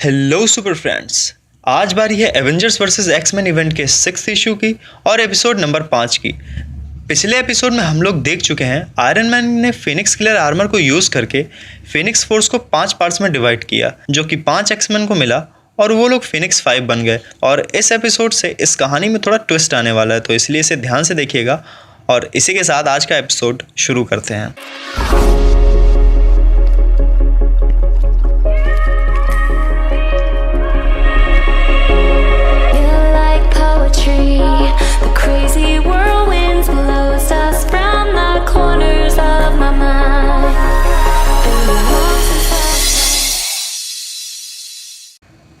Hello super friends. आज बारी है एवेंजर्स वर्सेस एक्समैन इवेंट के 6th इशू की और एपिसोड नंबर 5 की। पिछले एपिसोड में हम लोग देख चुके हैं आयरन मैन ने फिनिक्स किलर आर्मर को यूज़ करके फिनिक्स फोर्स को 5 पार्ट्स में डिवाइड किया, जो कि 5 एक्समैन को मिला और वो लोग फिनिक्स 5 बन गए। और इस एपिसोड से इस कहानी में थोड़ा ट्विस्ट आने वाला है, तो इसलिए इसे ध्यान से देखिएगा। और इसी के साथ आज का एपिसोड शुरू करते हैं।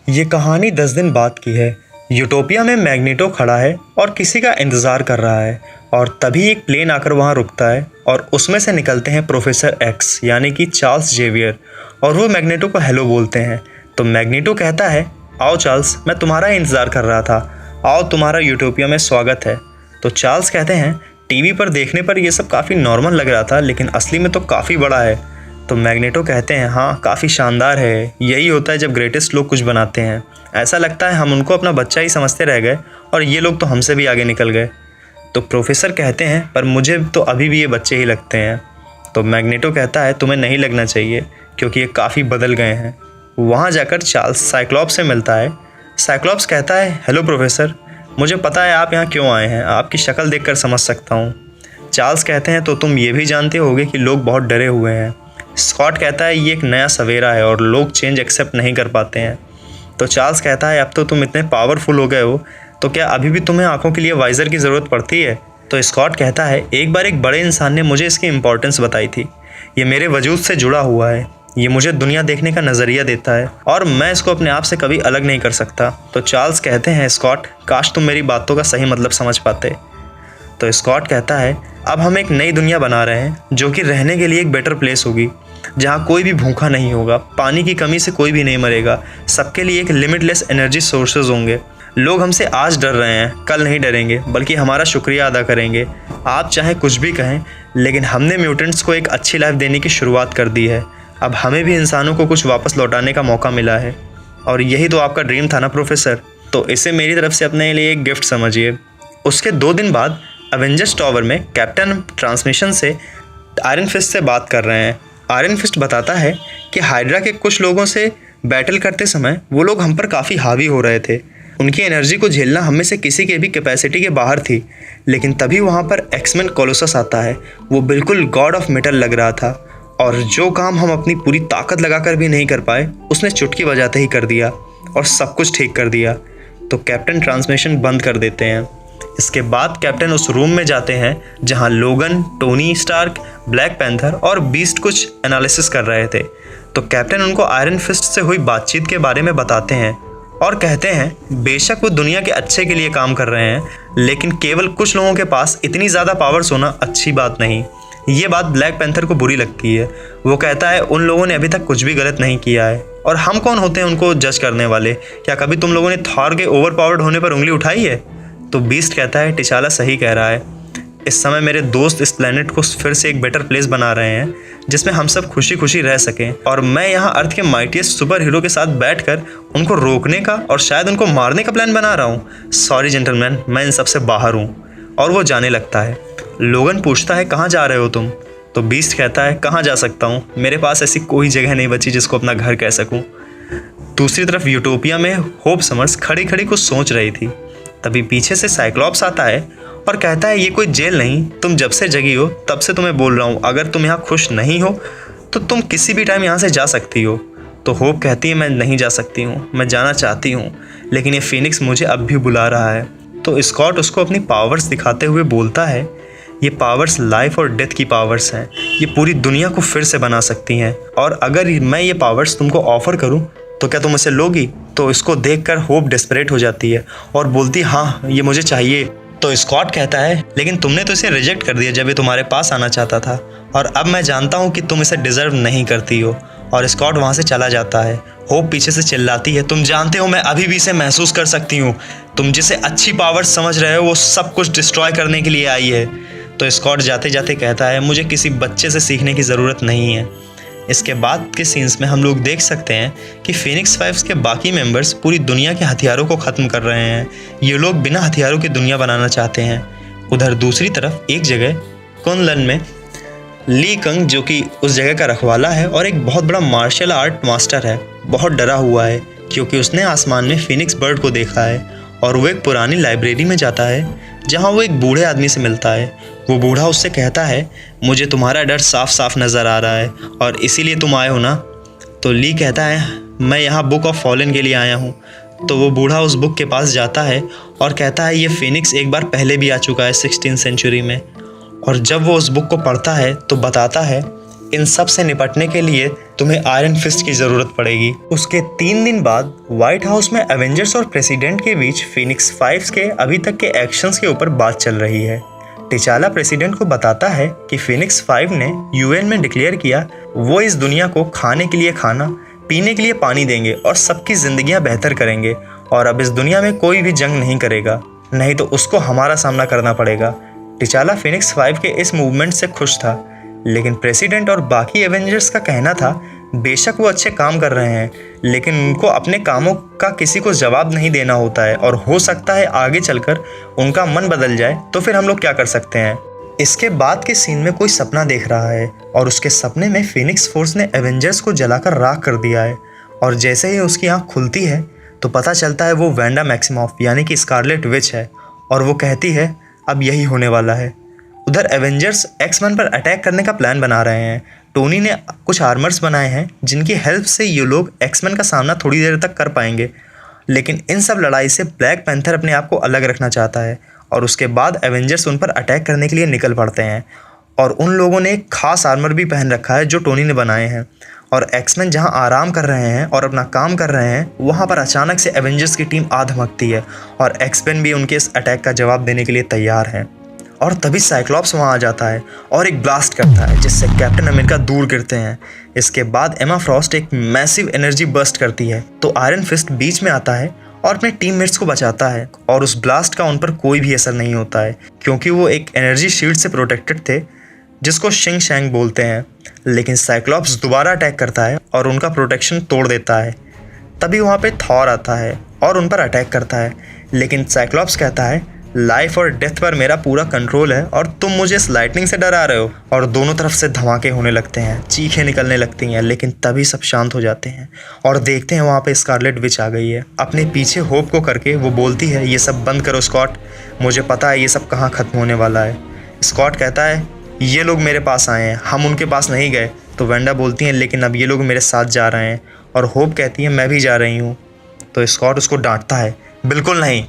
ये कहानी 10 दिन बाद की है। यूटोपिया में मैग्नेटो खड़ा है और किसी का इंतज़ार कर रहा है, और तभी एक प्लेन आकर वहाँ रुकता है और उसमें से निकलते हैं प्रोफेसर एक्स यानी कि चार्ल्स जेवियर, और वो मैग्नेटो को हेलो बोलते हैं। तो मैग्नेटो कहता है, आओ चार्ल्स, मैं तुम्हारा इंतज़ार कर रहा था, आओ तुम्हारा यूटोपिया में स्वागत है। तो चार्ल्स कहते हैं, टीवी पर देखने पर यह सब काफ़ी नॉर्मल लग रहा था, लेकिन असली में तो काफ़ी बड़ा है। तो मैग्नेटो कहते हैं, हाँ काफ़ी शानदार है, यही होता है जब ग्रेटेस्ट लोग कुछ बनाते हैं। ऐसा लगता है हम उनको अपना बच्चा ही समझते रह गए और ये लोग तो हमसे भी आगे निकल गए। तो प्रोफेसर कहते हैं, पर मुझे तो अभी भी ये बच्चे ही लगते हैं। तो मैग्नेटो कहता है, तुम्हें नहीं लगना चाहिए क्योंकि ये काफ़ी बदल गए हैं। वहाँ जाकर चार्ल्स साइक्लॉप्स से मिलता है। साइक्लॉप्स कहता है, हेलो प्रोफेसर, मुझे पता है आप यहाँ क्यों आए हैं, आपकी शक्ल देखकर समझ सकता हूँ। चार्ल्स कहते हैं, तो तुम ये भी जानते होगे कि लोग बहुत डरे हुए हैं। स्कॉट कहता है, ये एक नया सवेरा है और लोग चेंज एक्सेप्ट नहीं कर पाते हैं। तो चार्ल्स कहता है, अब तो तुम इतने पावरफुल हो गए हो, तो क्या अभी भी तुम्हें आंखों के लिए वाइज़र की ज़रूरत पड़ती है? तो स्कॉट कहता है, एक बार एक बड़े इंसान ने मुझे इसकी इम्पोर्टेंस बताई थी, ये मेरे वजूद से जुड़ा हुआ है, ये मुझे दुनिया देखने का नज़रिया देता है और मैं इसको अपने आप से कभी अलग नहीं कर सकता। तो चार्ल्स कहते हैं, स्कॉट, काश तुम मेरी बातों का सही मतलब समझ पाते। तो स्कॉट कहता है, अब हम एक नई दुनिया बना रहे हैं जो कि रहने के लिए एक बेटर प्लेस होगी, जहाँ कोई भी भूखा नहीं होगा, पानी की कमी से कोई भी नहीं मरेगा, सबके लिए एक लिमिटलेस एनर्जी सोर्सेज होंगे। लोग हमसे आज डर रहे हैं, कल नहीं डरेंगे, बल्कि हमारा शुक्रिया अदा करेंगे। आप चाहे कुछ भी कहें, लेकिन हमने म्यूटेंट्स को एक अच्छी लाइफ देने की शुरुआत कर दी है। अब हमें भी इंसानों को कुछ वापस लौटाने का मौका मिला है, और यही तो आपका ड्रीम था ना प्रोफेसर। तो इसे मेरी तरफ से अपने लिए एक गिफ्ट समझिए। उसके 2 दिन बाद एवेंजर्स टावर में कैप्टन ट्रांसमिशन से आयरन फिस्ट से बात कर रहे हैं। आयरन फिस्ट बताता है कि हाइड्रा के कुछ लोगों से बैटल करते समय वो लोग हम पर काफ़ी हावी हो रहे थे, उनकी एनर्जी को झेलना हम में से किसी के भी कैपेसिटी के बाहर थी। लेकिन तभी वहाँ पर एक्समैन कोलोसस आता है। वो बिल्कुल गॉड ऑफ मेटल लग रहा था, और जो काम हम अपनी पूरी ताकत लगाकर भी नहीं कर पाए, उसने चुटकी बजाते ही कर दिया और सब कुछ ठीक कर दिया। तो कैप्टन ट्रांसमिशन बंद कर देते हैं। इसके बाद कैप्टन उस रूम में जाते हैं जहां लोगन, टोनी स्टार्क, ब्लैक पैंथर और बीस्ट कुछ एनालिसिस कर रहे थे। तो कैप्टन उनको आयरन फिस्ट से हुई बातचीत के बारे में बताते हैं और कहते हैं, बेशक वो दुनिया के अच्छे के लिए काम कर रहे हैं, लेकिन केवल कुछ लोगों के पास इतनी ज़्यादा पावर्स होना अच्छी बात नहीं। ये बात ब्लैक पैंथर को बुरी लगती है। वो कहता है, उन लोगों ने अभी तक कुछ भी गलत नहीं किया है, और हम कौन होते हैं उनको जज करने वाले? क्या कभी तुम लोगों ने थॉर के ओवर पावर्ड होने पर उंगली उठाई है? तो बीस्ट कहता है, टिचाला सही कह रहा है। इस समय मेरे दोस्त इस प्लेनेट को फिर से एक बेटर प्लेस बना रहे हैं जिसमें हम सब खुशी खुशी रह सकें, और मैं यहाँ अर्थ के माइटीएस्ट सुपर हीरो के साथ बैठकर उनको रोकने का और शायद उनको मारने का प्लान बना रहा हूँ। सॉरी जेंटलमैन, मैं इन सब से बाहर हूँ। और वो जाने लगता है। लोगन पूछता है, कहाँ जा रहे हो तुम? तो बीस्ट कहता है, कहाँ जा सकता हूँ, मेरे पास ऐसी कोई जगह नहीं बची जिसको अपना घर कह सकूँ। दूसरी तरफ यूटोपिया में होप समर्स खड़ी खड़ी कुछ सोच रही थी। तभी पीछे से साइक्लॉप्स आता है और कहता है, ये कोई जेल नहीं, तुम जब से जगी हो तब से तुम्हें बोल रहा हूँ, अगर तुम यहाँ खुश नहीं हो तो तुम किसी भी टाइम यहाँ से जा सकती हो। तो होप कहती है, मैं नहीं जा सकती हूँ, मैं जाना चाहती हूँ, लेकिन ये फिनिक्स मुझे अब भी बुला रहा है। तो स्कॉट उसको अपनी पावर्स दिखाते हुए बोलता है, ये पावर्स लाइफ और डेथ की पावर्स हैं, ये पूरी दुनिया को फिर से बना सकती हैं, और अगर मैं ये पावर्स तुमको ऑफ़र करूँ तो क्या तुम इसे लोगी? तो इसको देखकर होप डेस्परेट हो जाती है और बोलती, हाँ ये मुझे चाहिए। तो स्कॉट कहता है, लेकिन तुमने तो इसे रिजेक्ट कर दिया जब ये तुम्हारे पास आना चाहता था, और अब मैं जानता हूँ कि तुम इसे डिज़र्व नहीं करती हो। और स्कॉट वहाँ से चला जाता है। होप पीछे से चिल्लाती है, तुम जानते हो मैं अभी भी इसे महसूस कर सकती हूँ, तुम जिसे अच्छी पावर्स समझ रहे हो वो सब कुछ डिस्ट्रॉय करने के लिए आई है। तो स्कॉट जाते जाते कहता है, मुझे किसी बच्चे से सीखने की ज़रूरत नहीं है, इसके बाद के सीन्स में हम लोग देख सकते हैं कि फीनिक्स फाइव्स के बाकी मेंबर्स पूरी दुनिया के हथियारों को ख़त्म कर रहे हैं। ये लोग बिना हथियारों की दुनिया बनाना चाहते हैं। उधर दूसरी तरफ एक जगह कुनलन में ली कंग, जो कि उस जगह का रखवाला है और एक बहुत बड़ा मार्शल आर्ट मास्टर है, बहुत डरा हुआ है क्योंकि उसने आसमान में फीनिक्स बर्ड को देखा है और वो एक पुरानी लाइब्रेरी में जाता है जहाँ वो एक बूढ़े आदमी से मिलता है। वो बूढ़ा उससे कहता है, मुझे तुम्हारा डर साफ साफ नज़र आ रहा है और इसीलिए तुम आए हो ना। तो ली कहता है, मैं यहाँ बुक ऑफ फॉलन के लिए आया हूँ। तो वो बूढ़ा उस बुक के पास जाता है और कहता है, ये फिनिक्स एक बार पहले भी आ चुका है 16th सेंचुरी में। और जब वो उस बुक को पढ़ता है तो बताता है, इन सब से निपटने के लिए तुम्हें आयरन फिस्ट की ज़रूरत पड़ेगी। उसके 3 दिन बाद व्हाइट हाउस में एवेंजर्स और प्रेसिडेंट के बीच फीनिक्स फाइव्स के अभी तक के एक्शंस के ऊपर बात चल रही है। टिचाला प्रेसिडेंट को बताता है कि फीनिक्स फाइव ने यूएन में डिक्लेयर किया वो इस दुनिया को खाने के लिए खाना, पीने के लिए पानी देंगे और सबकी ज़िंदगियां बेहतर करेंगे और अब इस दुनिया में कोई भी जंग नहीं करेगा, नहीं तो उसको हमारा सामना करना पड़ेगा। टिचाला फीनिक्स फाइव के इस मूवमेंट से खुश था, लेकिन प्रेसिडेंट और बाकी एवेंजर्स का कहना था बेशक वो अच्छे काम कर रहे हैं, लेकिन उनको अपने कामों का किसी को जवाब नहीं देना होता है और हो सकता है आगे चलकर उनका मन बदल जाए, तो फिर हम लोग क्या कर सकते हैं। इसके बाद के सीन में कोई सपना देख रहा है और उसके सपने में फीनिक्स फोर्स ने एवेंजर्स को जलाकर राख कर दिया है और जैसे ही उसकी आँख खुलती है तो पता चलता है वो वैंडा मैक्सिमॉफ यानी कि स्कारलेट विच है और वो कहती है अब यही होने वाला है। उधर एवेंजर्स एक्समैन पर अटैक करने का प्लान बना रहे हैं। टोनी ने कुछ आर्मर्स बनाए हैं जिनकी हेल्प से ये लोग एक्समैन का सामना थोड़ी देर तक कर पाएंगे, लेकिन इन सब लड़ाई से ब्लैक पैंथर अपने आप को अलग रखना चाहता है और उसके बाद एवेंजर्स उन पर अटैक करने के लिए निकल पड़ते हैं और उन लोगों ने एक खास आर्मर भी पहन रखा है जो टोनी ने बनाए हैं और एक्समैन जहां आराम कर रहे हैं और अपना काम कर रहे हैं वहां पर अचानक से एवेंजर्स की टीम आ धमकती है और एक्समैन भी उनके इस अटैक का जवाब देने के लिए तैयार हैं। और तभी साइक्लॉप्स वहां आ जाता है और एक ब्लास्ट करता है जिससे कैप्टन अमेरिका दूर गिरते हैं। इसके बाद एमा फ्रॉस्ट एक मैसिव एनर्जी बर्स्ट करती है तो आयरन फिस्ट बीच में आता है और अपने टीममेट्स को बचाता है और उस ब्लास्ट का उन पर कोई भी असर नहीं होता है क्योंकि वो एक एनर्जी शील्ड से प्रोटेक्टेड थे जिसको शिंग शैंग बोलते हैं। लेकिन साइक्लॉप्स दोबारा अटैक करता है और उनका प्रोटेक्शन तोड़ देता है। तभी वहाँ पे थॉर आता है और उन पर अटैक करता है, लेकिन साइक्लॉप्स कहता है लाइफ और डेथ पर मेरा पूरा कंट्रोल है और तुम मुझे इस लाइटनिंग से डरा रहे हो। और दोनों तरफ से धमाके होने लगते हैं, चीखें निकलने लगती हैं, लेकिन तभी सब शांत हो जाते हैं और देखते हैं वहाँ पे स्कारलेट विच आ गई है। अपने पीछे होप को करके वो बोलती है, ये सब बंद करो स्कॉट, मुझे पता है ये सब कहाँ ख़त्म होने वाला है। स्कॉट कहता है ये लोग मेरे पास आए हैं, हम उनके पास नहीं गए। तो वेंडा बोलती हैं लेकिन अब ये लोग मेरे साथ जा रहे हैं और होप कहती है मैं भी जा रही हूँ। तो स्कॉट उसको डांटता है, बिल्कुल नहीं।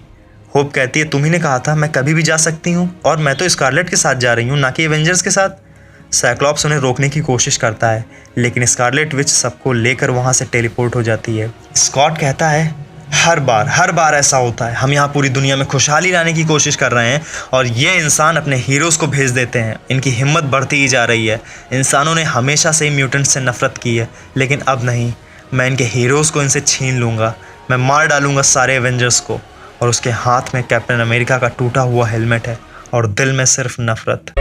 होप कहती है तुम ही ने कहा था मैं कभी भी जा सकती हूँ और मैं तो स्कारलेट के साथ जा रही हूँ, ना कि एवेंजर्स के साथ। साइक्लॉप्स उन्हें रोकने की कोशिश करता है लेकिन स्कारलेट विच सबको लेकर वहाँ से टेलीपोर्ट हो जाती है। स्कॉट कहता है हर बार ऐसा होता है, हम यहाँ पूरी दुनिया में खुशहाली लाने की कोशिश कर रहे हैं और ये इंसान अपने हीरोज़ को भेज देते हैं। इनकी हिम्मत बढ़ती ही जा रही है। इंसानों ने हमेशा से ही म्यूटेंट्स से नफरत की है, लेकिन अब नहीं, मैं इनके हीरोज़ को इनसे छीन लूँगा, मैं मार डालूँगा सारे एवेंजर्स को। और उसके हाथ में कैप्टन अमेरिका का टूटा हुआ हेलमेट है और दिल में सिर्फ नफरत।